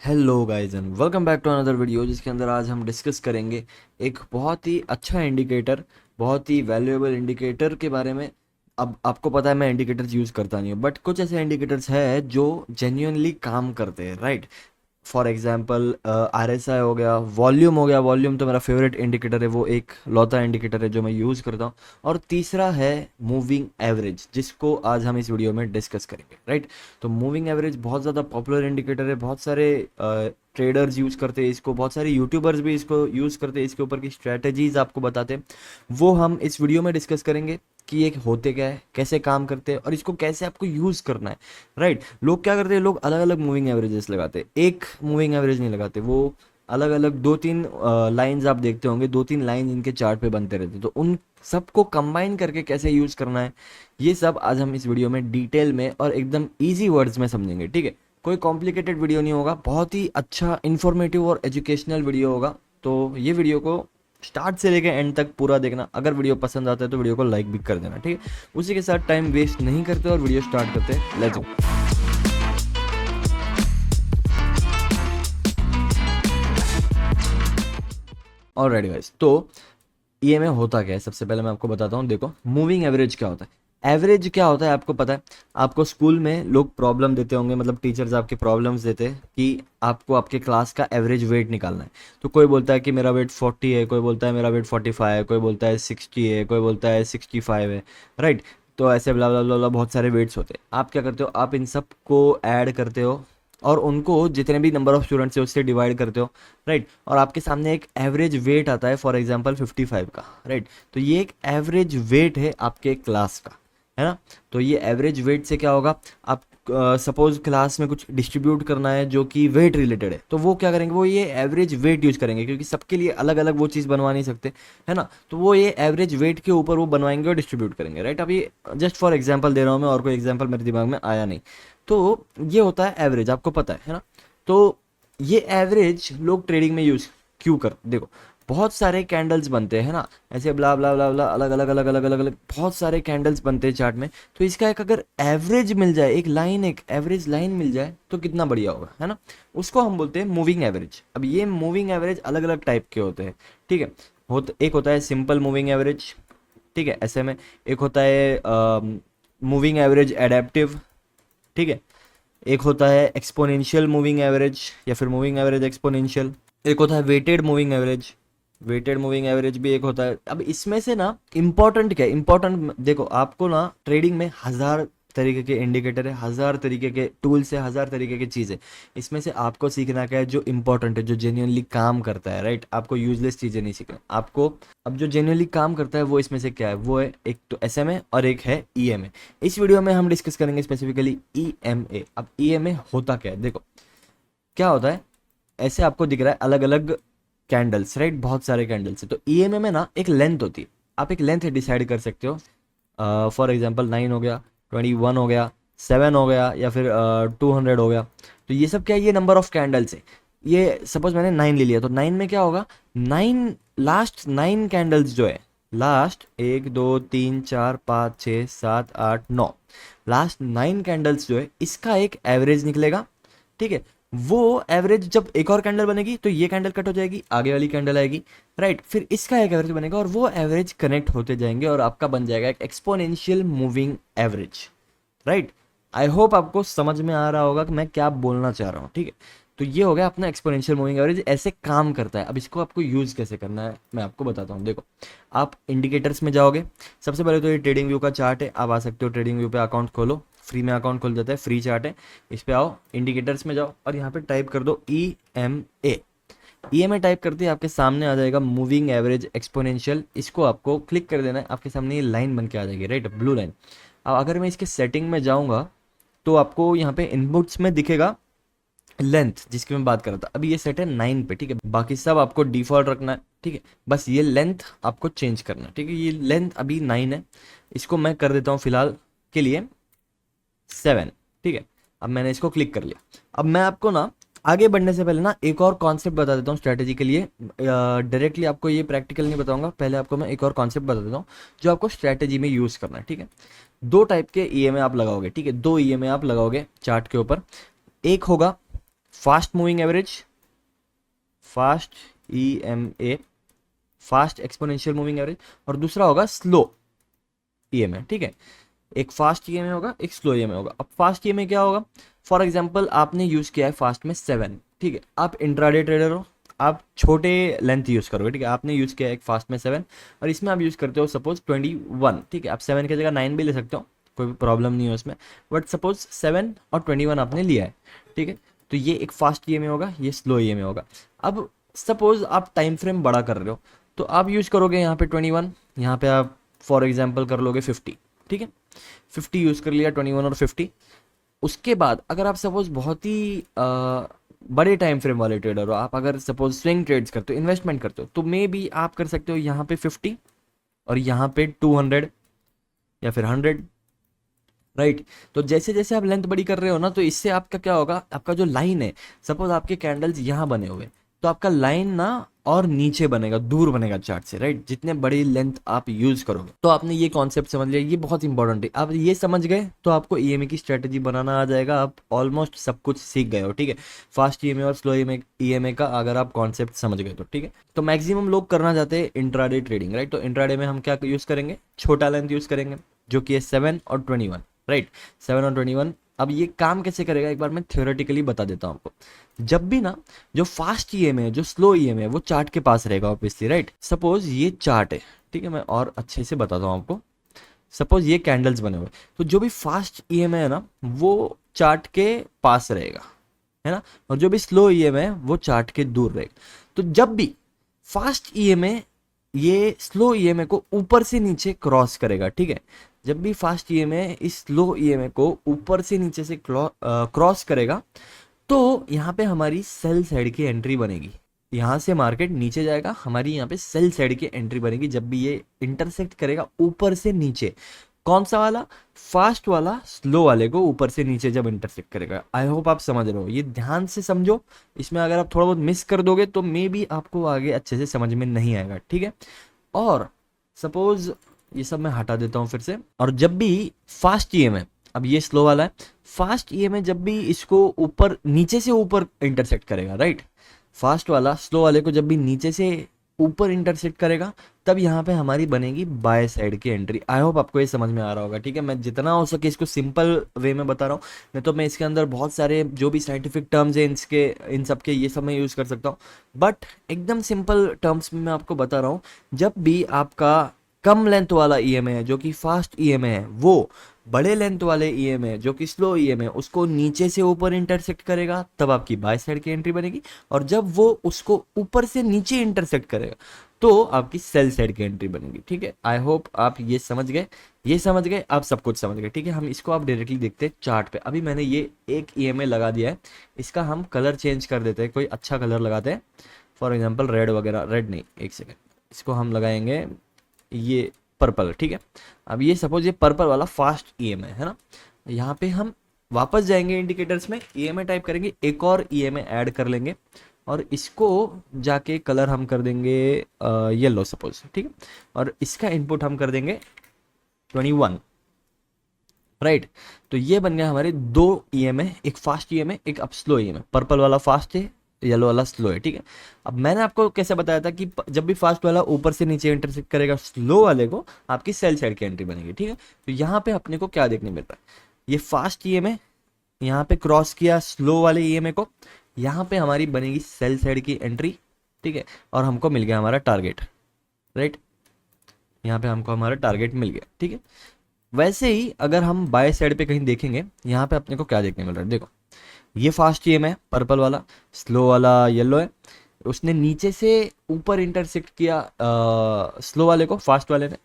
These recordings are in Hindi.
Hello guys and welcome back to another video जिसके अंदर आज हम डिस्कस करेंगे एक बहुत ही अच्छा इंडिकेटर, बहुत ही वैल्यूएबल इंडिकेटर के बारे में। अब आपको पता है मैं इंडिकेटर्स यूज़ करता नहीं हूँ, बट कुछ ऐसे इंडिकेटर्स हैं जो जेन्युइनली काम करते हैं, राइट। फॉर एग्जांपल आरएसआई हो गया। वॉल्यूम तो मेरा फेवरेट इंडिकेटर है, वो एक लौता इंडिकेटर है जो मैं यूज़ करता हूँ। और तीसरा है मूविंग एवरेज, जिसको आज हम इस वीडियो में डिस्कस करेंगे, राइट। तो मूविंग एवरेज बहुत ज़्यादा पॉपुलर इंडिकेटर है, बहुत सारे ट्रेडर्स यूज़ करते हैं इसको, बहुत सारे यूट्यूबर्स भी इसको यूज़ करते हैं, इसके ऊपर की स्ट्रैटेजीज आपको बताते हैं। वो हम इस वीडियो में डिस्कस करेंगे कि ये होते क्या है, कैसे काम करते हैं और इसको कैसे आपको यूज़ करना है, राइट। लोग क्या करते हैं, लोग अलग अलग मूविंग एवरेजेस लगाते हैं, एक मूविंग एवरेज नहीं लगाते। वो अलग अलग दो तीन लाइंस आप देखते होंगे, दो तीन लाइन इनके चार्ट पे बनते रहते हैं, तो उन सबको कंबाइन करके कैसे यूज़ करना है, ये सब आज हम इस वीडियो में डिटेल में और एकदम ईजी वर्ड्स में समझेंगे, ठीक है। कोई कॉम्प्लिकेटेड वीडियो नहीं होगा, बहुत ही अच्छा इन्फॉर्मेटिव और एजुकेशनल वीडियो होगा। तो ये वीडियो को स्टार्ट से लेकर एंड तक पूरा देखना। अगर वीडियो पसंद आता है तो वीडियो को लाइक भी कर देना, ठीक है। उसी के साथ टाइम वेस्ट नहीं करते और वीडियो स्टार्ट करते हैं, लेट्स गो। ऑलराइट गाइस, तो ईएमए होता क्या है, सबसे पहले मैं आपको बताता हूँ। देखो, मूविंग एवरेज क्या होता है, एवरेज क्या होता है आपको पता है। आपको स्कूल में लोग प्रॉब्लम देते होंगे, मतलब टीचर्स आपके प्रॉब्लम्स देते हैं कि आपको आपके क्लास का एवरेज वेट निकालना है। तो कोई बोलता है कि मेरा वेट 40 है, कोई बोलता है मेरा वेट 45 है, कोई बोलता है 60 है, कोई बोलता है 65 है, राइट। तो ऐसे ब्ला ब्ला ब्ला ब्ला बहुत सारे वेट्स होते हैं। आप क्या करते हो, आप इन सब को ऐड करते हो और उनको जितने भी नंबर ऑफ स्टूडेंट्स है उससे डिवाइड करते हो, राइट। और आपके सामने एक एवरेज वेट आता है, फॉर एग्जांपल 55 का, राइट। तो ये एक एवरेज वेट है आपके क्लास का, है ना। तो ये एवरेज वेट से क्या होगा, आप सपोज क्लास में कुछ डिस्ट्रीब्यूट करना है जो कि वेट रिलेटेड है, तो वो क्या करेंगे, वो ये एवरेज वेट यूज करेंगे, क्योंकि सबके लिए अलग अलग वो चीज़ बनवा नहीं सकते, है ना। तो वो ये एवरेज वेट के ऊपर वो बनवाएंगे और डिस्ट्रीब्यूट करेंगे, राइट। अभी जस्ट फॉर एग्जांपल दे रहा हूँ मैं, और कोई एग्जांपल मेरे दिमाग में आया नहीं। तो ये होता है एवरेज, आपको पता है ना। तो ये एवरेज लोग ट्रेडिंग में यूज क्यों कर, देखो, बहुत सारे कैंडल्स बनते हैं ना, ऐसे ब्ला ब्ला ब्ला ब्ला, अलग अलग अलग अलग अलग अलग बहुत सारे कैंडल्स बनते हैं चार्ट में। तो इसका एक अगर एवरेज मिल जाए, एक लाइन, एक एवरेज लाइन मिल जाए तो कितना बढ़िया होगा, है ना। उसको हम बोलते हैं मूविंग एवरेज। अब ये मूविंग एवरेज अलग अलग टाइप के होते हैं, ठीक है। एक होता है सिंपल मूविंग एवरेज, ठीक है, ऐसे में। एक होता है मूविंग एवरेज एडेप्टिव, ठीक है। एक होता है एक्सपोनेंशियल मूविंग एवरेज या फिर मूविंग एवरेज एक्सपोनेंशियल। एक होता है weighted moving average, weighted moving average भी एक होता है। अब इसमें से ना इंपॉर्टेंट क्या है, इंपॉर्टेंट देखो, आपको ना ट्रेडिंग में हजार तरीके के इंडिकेटर है, हजार तरीके के टूल्स है, हजार तरीके की चीज़ें। इसमें से आपको सीखना क्या है, जो इंपॉर्टेंट है, जो जेन्युइनली काम करता है, राइट। आपको यूजलेस चीज़ें नहीं सीखना आपको। अब जो जेन्युइनली काम करता है वो इसमें से क्या है, वो है एक तो एसएमए और एक है ईएमए। इस वीडियो में हम डिस्कस करेंगे स्पेसिफिकली ईएमए। अब ईएमए होता क्या है, देखो क्या होता है। ऐसे आपको दिख रहा है अलग अलग कैंडल्स, राइट, बहुत सारे कैंडल्स है। तो ईएमए में ना एक लेंथ होती है, आप एक लेंथ डिसाइड कर सकते हो। फॉर एग्जांपल 9 हो गया, 21 हो गया, 7 हो गया, या फिर 200 हो गया। तो ये सब क्या है, ये नंबर ऑफ कैंडल्स है। ये सपोज मैंने 9 ले लिया, तो 9 में क्या होगा, 9 लास्ट 9 कैंडल्स जो है, लास्ट 1 2 3 4 5 6 7 8 9, लास्ट 9 कैंडल्स जो है, इसका एक एवरेज निकलेगा, ठीक है। वो एवरेज जब एक और कैंडल बनेगी तो ये कैंडल कट हो जाएगी, आगे वाली कैंडल आएगी, राइट। फिर इसका एक एवरेज बनेगा और वो एवरेज कनेक्ट होते जाएंगे और आपका बन जाएगा एक exponential moving average, right. I hope आपको समझ में आ रहा होगा कि मैं क्या बोलना चाह रहा हूँ, ठीक है। तो ये हो गया अपना एक्सपोनेंशियल मूविंग एवरेज, ऐसे काम करता है। अब इसको आपको यूज़ कैसे करना है मैं आपको बताता हूँ। देखो, आप इंडिकेटर्स में जाओगे, सबसे पहले तो ये ट्रेडिंग व्यू का चार्ट है, आप आ सकते हो ट्रेडिंग व्यू पे, अकाउंट खोलो, फ्री में अकाउंट खोल देता है, फ्री चार्ट है। इस पे आओ, इंडिकेटर्स में जाओ और यहाँ पे टाइप कर दो EMA। EMA टाइप करते ही आपके सामने आ जाएगा मूविंग एवरेज एक्सपोनेंशियल। इसको आपको क्लिक कर देना है, आपके सामने ये लाइन बन के आ जाएगी, राइट, ब्लू लाइन। अब अगर मैं इसके सेटिंग में जाऊंगा तो आपको यहाँ पे इनपुट्स में दिखेगा लेंथ, जिसकी मैं बात कर रहा था। अभी ये सेट है 9 पे, ठीक है, बाकी सब आपको डिफॉल्ट रखना है, ठीक है। बस ये लेंथ आपको चेंज करना है, ठीक है। ये लेंथ अभी 9 है, इसको मैं कर देता हूँ फिलहाल के लिए 7, ठीक है। अब मैंने इसको क्लिक कर लिया। अब मैं आपको ना आगे बढ़ने से पहले ना एक और कॉन्सेप्ट बता देता हूँ स्ट्रैटेजी के लिए। डायरेक्टली आपको ये प्रैक्टिकल नहीं बताऊंगा, पहले आपको मैं एक और कॉन्सेप्ट बता देता हूँ जो आपको स्ट्रैटेजी में यूज़ करना है, ठीक है। दो टाइप के ईएमए आप लगाओगे, ठीक है, दो ईएमए आप लगाओगे चार्ट के ऊपर। एक होगा fast moving average, fast EMA, fast exponential moving average, और दूसरा होगा स्लो ईएमए, ठीक है। एक फास्ट ईएमए होगा, एक स्लो ईएमए होगा। अब फास्ट ईएमए क्या होगा, फॉर एग्जांपल आपने यूज किया है फास्ट में 7, ठीक है, आप इंट्राडे ट्रेडर हो, आप छोटे लेंथ यूज करोगे, ठीक है, आपने यूज किया है एक फास्ट में 7 और इसमें आप यूज करते हो सपोज 21, ठीक है, आप 7 की जगह 9 भी ले सकते हो, कोई प्रॉब्लम नहीं है उसमें, बट सपोज 7 और 21 आपने लिया है, ठीक है। तो ये एक फास्ट ईएमए होगा, ये स्लो ईएमए होगा। अब सपोज आप टाइम फ्रेम बड़ा कर रहे हो, तो आप यूज करोगे यहाँ पे 21, यहाँ पे आप फॉर एग्जाम्पल कर लोगे 50, ठीक है, 50 यूज कर लिया, 21 और 50। उसके बाद अगर आप सपोज बहुत ही बड़े टाइम फ्रेम वाले ट्रेडर हो, आप अगर सपोज स्विंग ट्रेड्स करते हो, इन्वेस्टमेंट करते हो, तो मे बी आप कर सकते हो यहाँ पे 50 और यहाँ पे 200 या फिर 100, राइट। तो जैसे जैसे आप लेंथ बड़ी कर रहे हो ना, तो इससे आपका क्या होगा, आपका जो लाइन है, सपोज आपके कैंडल्स यहाँ बने हुए, तो आपका लाइन ना और नीचे बनेगा, दूर बनेगा चार्ट से, राइट। जितने बड़ी लेंथ आप यूज करोगे, तो आपने ये कॉन्सेप्ट समझ लिया, ये बहुत इंपॉर्टेंट है। आप ये समझ गए तो आपको ईएमए की स्ट्रेटेजी बनाना आ जाएगा, आप ऑलमोस्ट सब कुछ सीख गए हो, ठीक है। फास्ट ईएमए और स्लो ईएमए का अगर आप कॉन्सेप्ट समझ गए तो, ठीक है। तो मैक्सिमम लोग करना चाहते हैं इंट्राडे ट्रेडिंग, राइट। तो इंट्राडे में हम क्या यूज करेंगे, छोटा लेंथ यूज करेंगे, जो कि है 7 और 21, राइट, 7 और 21। अब ये काम कैसे करेगा, एक बार मैं थियोरेटिकली बता देता हूँ आपको। जब भी ना जो फास्ट ईएमए है, जो स्लो ईएमए है, वो चार्ट के पास रहेगा ऑब्वियसली, राइट। सपोज ये चार्ट है, ठीक है, मैं और अच्छे से बताता हूँ आपको। सपोज ये कैंडल्स बने हुए, तो जो भी फास्ट ईएमए है ना, वो चार्ट के पास रहेगा, है ना, और जो भी स्लो ईएमए है वो चार्ट के दूर रहेगा। तो जब भी फास्ट ईएमए ये स्लो ईएमए को ऊपर से नीचे क्रॉस करेगा, ठीक है, जब भी फास्ट ईएमए इस स्लो ईएमए को ऊपर से नीचे से क्रॉस करेगा, तो यहाँ पे हमारी सेल साइड की एंट्री बनेगी। यहाँ से मार्केट नीचे जाएगा, हमारी यहाँ पे सेल साइड की एंट्री बनेगी जब भी ये इंटरसेक्ट करेगा ऊपर से नीचे। कौन सा वाला, फास्ट वाला स्लो वाले को ऊपर से नीचे जब इंटरसेक्ट करेगा। आई होप आप समझ रहे हो, ये ध्यान से समझो। इसमें अगर आप थोड़ा बहुत मिस कर दोगे तो मे बी आपको आगे अच्छे से समझ में नहीं आएगा, ठीक है। और सपोज ये सब मैं हटा देता हूँ फिर से। और जब भी फास्ट ईएमए, अब ये स्लो वाला है, फास्ट ईएमए जब भी इसको ऊपर नीचे से ऊपर इंटरसेक्ट करेगा, राइट, फास्ट वाला स्लो वाले को जब भी नीचे से ऊपर इंटरसेक्ट करेगा, तब यहाँ पे हमारी बनेगी बाय साइड की एंट्री। आई होप आपको ये समझ में आ रहा होगा, ठीक है। मैं जितना हो सके इसको सिंपल वे में बता रहा हूँ, नहीं तो मैं इसके अंदर बहुत सारे जो भी साइंटिफिक टर्म्स हैं इसके, इन सब के, ये सब मैं यूज़ कर सकता हूँ, बट एकदम सिंपल टर्म्स में मैं आपको बता रहा हूँ। जब भी आपका कम लेंथ वाला ईएमए है जो कि फास्ट ईएमए है, वो बड़े लेंथ वाले ईएमए जो कि स्लो ईएमए, उसको नीचे से ऊपर इंटरसेक्ट करेगा, तब आपकी बाय साइड की एंट्री बनेगी। और जब वो उसको ऊपर से नीचे इंटरसेक्ट करेगा, तो आपकी सेल साइड की एंट्री बनेगी, ठीक है। आई होप आप ये समझ गए, ये समझ गए, आप सब कुछ समझ गए, ठीक है। हम इसको आप डायरेक्टली देखते हैं चार्ट पे। अभी मैंने ये एक ईएमए लगा दिया है, इसका हम कलर चेंज कर देते हैं, कोई अच्छा कलर लगाते हैं, फॉर एग्जाम्पल रेड वगैरह, रेड नहीं, एक सेकेंड, इसको हम लगाएंगे ये पर्पल, ठीक है। अब ये सपोज ये पर्पल वाला फास्ट ईएमए है ना, यहाँ पे हम वापस जाएंगे इंडिकेटर्स में, ईएमए टाइप करेंगे, एक और ईएमए ऐड कर लेंगे, और इसको जाके कलर हम कर देंगे येलो सपोज, ठीक है। और इसका इनपुट हम कर देंगे 21, राइट। तो ये बन गया हमारे दो ईएमए, एक फास्ट ईएमए, एक अब स्लो ईएमए। पर्पल वाला फास्ट है, येलो वाला स्लो है, ठीक है। अब मैंने आपको कैसे बताया था कि जब भी फास्ट वाला ऊपर से नीचे इंटरसेक्ट करेगा स्लो वाले को, आपकी सेल साइड की एंट्री बनेगी, ठीक है। तो यहाँ पे अपने को क्या देखने मिल रहा है, ये फास्ट ईएमए यहाँ पे क्रॉस किया स्लो वाले ईएमए को, यहाँ पे हमारी बनेगी सेल साइड की एंट्री, ठीक है। और हमको मिल गया हमारा टारगेट, राइट, यहाँ पे हमको हमारा टारगेट मिल गया, ठीक है। वैसे ही अगर हम बाय साइड पे कहीं देखेंगे, यहाँ पे अपने को क्या देखने मिल रहा है, देखो ये फास्ट ईएमए है पर्पल वाला, स्लो वाला येलो है, उसने नीचे से ऊपर इंटरसेक्ट किया स्लो वाले को फास्ट वाले ने,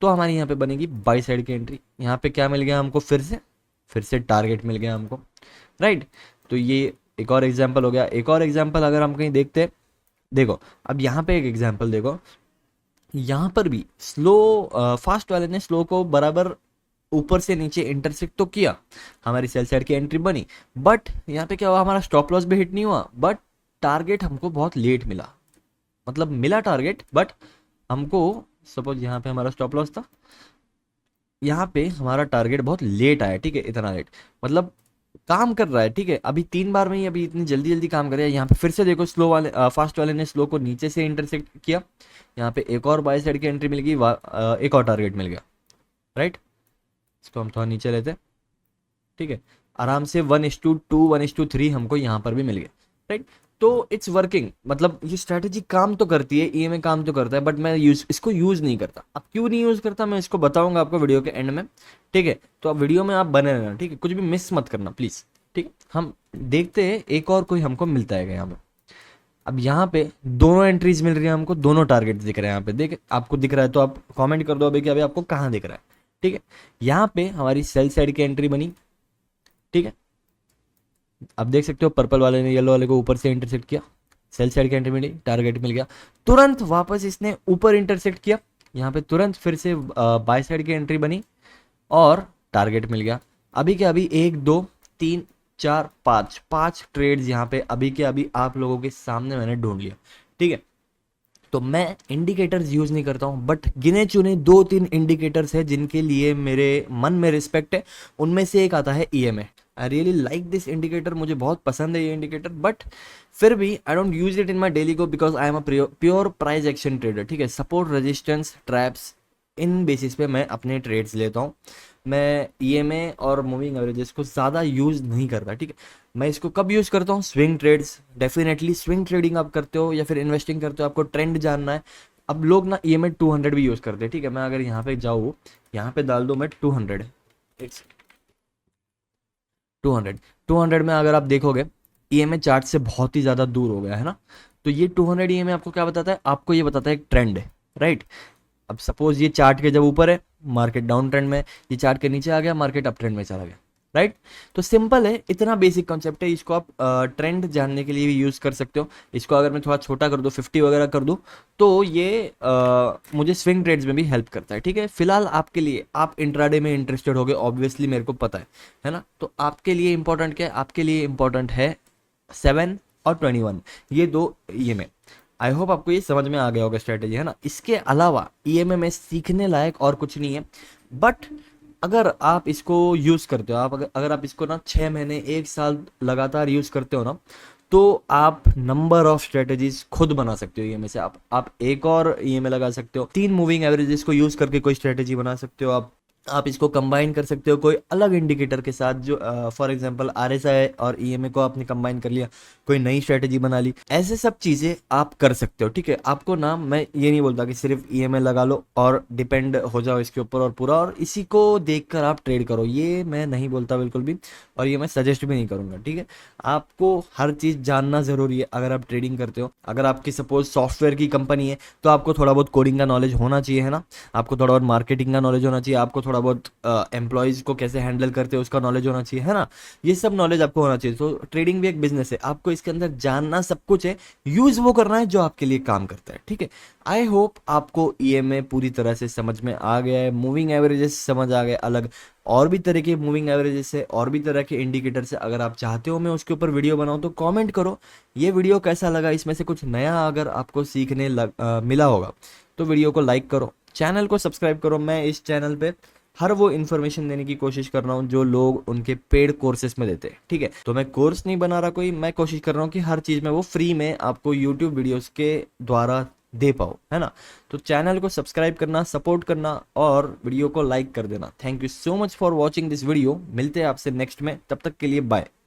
तो हमारी यहाँ पे बनेगी बाई साइड की एंट्री। यहाँ पे क्या मिल गया हमको, फिर से टारगेट मिल गया हमको, राइट। तो ये एक और एग्जांपल हो गया। एक और एग्जांपल अगर हम कहीं देखते हैं, देखो अब यहाँ पे एक एग्जांपल देखो, यहाँ पर भी फास्ट वाले ने स्लो को बराबर ऊपर से नीचे इंटरसेक्ट तो किया, हमारी सेल साइड की एंट्री बनी, बट यहाँ पे क्या हुआ, हमारा स्टॉप लॉस भी हिट नहीं हुआ, बट टारगेट हमको बहुत लेट मिला। मतलब मिला टारगेट, बट हमको सपोज यहाँ पे हमारा स्टॉप लॉस था, यहाँ पे हमारा टारगेट बहुत लेट आया, ठीक है, इतना लेट, मतलब काम कर रहा है, ठीक है। अभी 3 बार में ही अभी इतनी जल्दी जल्दी काम कर रहा है। यहाँ पे फिर से देखो स्लो वाले फास्ट वाले ने स्लो को नीचे से इंटरसेक्ट किया, यहाँ पे एक और बाई साइड की एंट्री मिल गई, एक और टारगेट मिल गया, राइट। इसको हम थोड़ा नीचे लेते हैं, ठीक है। आराम से 1:2 1:3 हमको यहाँ पर भी मिल गया, राइट। तो इट्स वर्किंग, मतलब ये स्ट्रैटेजी काम तो करती है, ईएमए काम तो करता है, बट मैं इसको यूज नहीं करता। अब क्यों नहीं यूज करता मैं इसको बताऊंगा आपको वीडियो के एंड में, ठीक है। तो अब वीडियो में आप बने रहना, ठीक है, कुछ भी मिस मत करना प्लीज, ठीक है। हम देखते हैं एक और कोई हमको मिलता है यहाँ पे। अब यहाँ पे दोनों एंट्रीज मिल रही है हमको, दोनों टारगेट दिख रहे हैं यहाँ पे, देख आपको दिख रहा है तो आप कमेंट कर दो अभी कि अभी आपको कहाँ दिख रहा है, ठीक है। यहाँ पे हमारी सेल साइड की एंट्री बनी, ठीक है। अब देख सकते हो पर्पल वाले ने येलो वाले को ऊपर से इंटरसेक्ट किया, सेल साइड की एंट्री मिली, टारगेट मिल गया। तुरंत वापस इसने ऊपर इंटरसेक्ट किया, यहाँ पे तुरंत फिर से बाय साइड की एंट्री बनी और टारगेट मिल गया। अभी के अभी 1 2 3 4 5 ट्रेड्स यहाँ पे अभी के अभी आप लोगों के सामने मैंने ढूंढ लिया, ठीक है। तो मैं इंडिकेटर्स यूज नहीं करता हूं, बट गिने चुने 2 3 इंडिकेटर्स है जिनके लिए मेरे मन में रिस्पेक्ट है। उनमें से एक आता है EMA. I really like this indicator, मुझे बहुत पसंद है ये इंडिकेटर, बट फिर भी I don't use it in my daily को, because I am a pure price action trader, ठीक है। सपोर्ट, रेजिस्टेंस, ट्रैप्स, इन बेसिस पे मैं अपने ट्रेड्स लेता हूँ। मैं ईएमए और मूविंग एवरेजेस को ज़्यादा यूज़ नहीं करता, ठीक है। मैं इसको कब यूज़ करता हूँ, swing trades, definitely swing trading आप करते हो या फिर इन्वेस्टिंग करते हो, आपको ट्रेंड जानना है। अब लोग ना ईएमए 200 भी यूज़ करते हैं, ठीक है। मैं अगर यहाँ पे जाऊँ, यहाँ पे डाल दो मैं 200, इट्स 200। 200 में अगर आप देखोगे ईएमए चार्ट से बहुत ही ज़्यादा दूर हो गया है ना। तो ये 200 ईएमए आपको क्या बताता है, आपको ये बताता है एक ट्रेंड है, राइट। अब सपोज ये चार्ट के जब ऊपर है मार्केट डाउन ट्रेंड में, ये चार्ट के नीचे आ गया मार्केट अप ट्रेंड में चला गया, राइट। तो सिंपल है, इतना बेसिक कॉन्सेप्ट है। इसको आप ट्रेंड जानने के लिए भी यूज़ कर सकते हो। इसको अगर मैं थोड़ा छोटा कर दूँ, 50 वगैरह कर दूँ, तो ये मुझे स्विंग ट्रेड्स में भी हेल्प करता है, ठीक है। फिलहाल आपके लिए, आप इंट्राडे में इंटरेस्टेड होगे ऑब्वियसली, मेरे को पता है ना। तो आपके लिए इंपॉर्टेंट क्या है, आपके लिए इंपॉर्टेंट है 7 और 21, ये दो ईएमए। आई होप आपको ये समझ में आ गया होगा स्ट्रेटेजी, है ना। इसके अलावा ईएमए में सीखने लायक और कुछ नहीं है, बट अगर आप इसको यूज करते हो, आप अगर आप इसको ना 6 महीने 1 साल लगातार यूज करते हो ना, तो आप नंबर ऑफ स्ट्रेटेजीज खुद बना सकते हो ईएमए से। आप एक और ईएमए लगा सकते हो, 3 मूविंग एवरेजेस को यूज करके कोई स्ट्रेटेजी बना सकते हो आप इसको कंबाइन कर सकते हो कोई अलग इंडिकेटर के साथ, जो फॉर एग्जांपल आरएसआई और ईएमए को आपने कंबाइन कर लिया, कोई नई स्ट्रेटेजी बना ली। ऐसे सब चीज़ें आप कर सकते हो, ठीक है। आपको ना मैं ये नहीं बोलता कि सिर्फ ईएमए लगा लो और डिपेंड हो जाओ इसके ऊपर और पूरा, और इसी को देखकर आप ट्रेड करो, ये मैं नहीं बोलता बिल्कुल भी, और ये मैं सजेस्ट भी नहीं करूंगा, ठीक है। आपको हर चीज़ जानना ज़रूरी है अगर आप ट्रेडिंग करते हो। अगर आपकी सपोज सॉफ्टवेयर की कंपनी है तो आपको थोड़ा बहुत कोडिंग का नॉलेज होना चाहिए, है ना। आपको थोड़ा बहुत मार्केटिंग का नॉलेज होना चाहिए, आपको थोड़ा बहुत एम्प्लॉयज़ को कैसे हैंडल करते हैं उसका नॉलेज होना चाहिए, है ना। ये सब नॉलेज आपको होना चाहिए। तो ट्रेडिंग भी एक बिजनेस है, आपको इसके अंदर जानना सब कुछ है, यूज वो करना है जो आपके लिए काम करता है, ठीक है। आई होप आपको ईएमए पूरी तरह से समझ में आ गया है, मूविंग एवरेजेस समझ आ गए अलग, और भी तरह के मूविंग एवरेजेस है, और भी तरह के इंडिकेटर से अगर आप चाहते हो मैं उसके ऊपर वीडियो बनाऊं तो कमेंट करो ये वीडियो कैसा लगा, इसमें से कुछ नया अगर आपको सीखने मिला होगा तो वीडियो को लाइक करो, चैनल को सब्सक्राइब करो। मैं इस चैनल पे हर वो इन्फॉर्मेशन देने की कोशिश कर रहा हूँ जो लोग उनके पेड कोर्सेज में देते हैं, ठीक है। तो मैं कोर्स नहीं बना रहा कोई, मैं कोशिश कर रहा हूँ कि हर चीज़ में वो फ्री में आपको यूट्यूब वीडियोस के द्वारा दे पाओ, है ना। तो चैनल को सब्सक्राइब करना, सपोर्ट करना और वीडियो को लाइक कर देना। Thank you so much for watching this video. मिलते हैं आपसे नेक्स्ट में, तब तक के लिए बाय।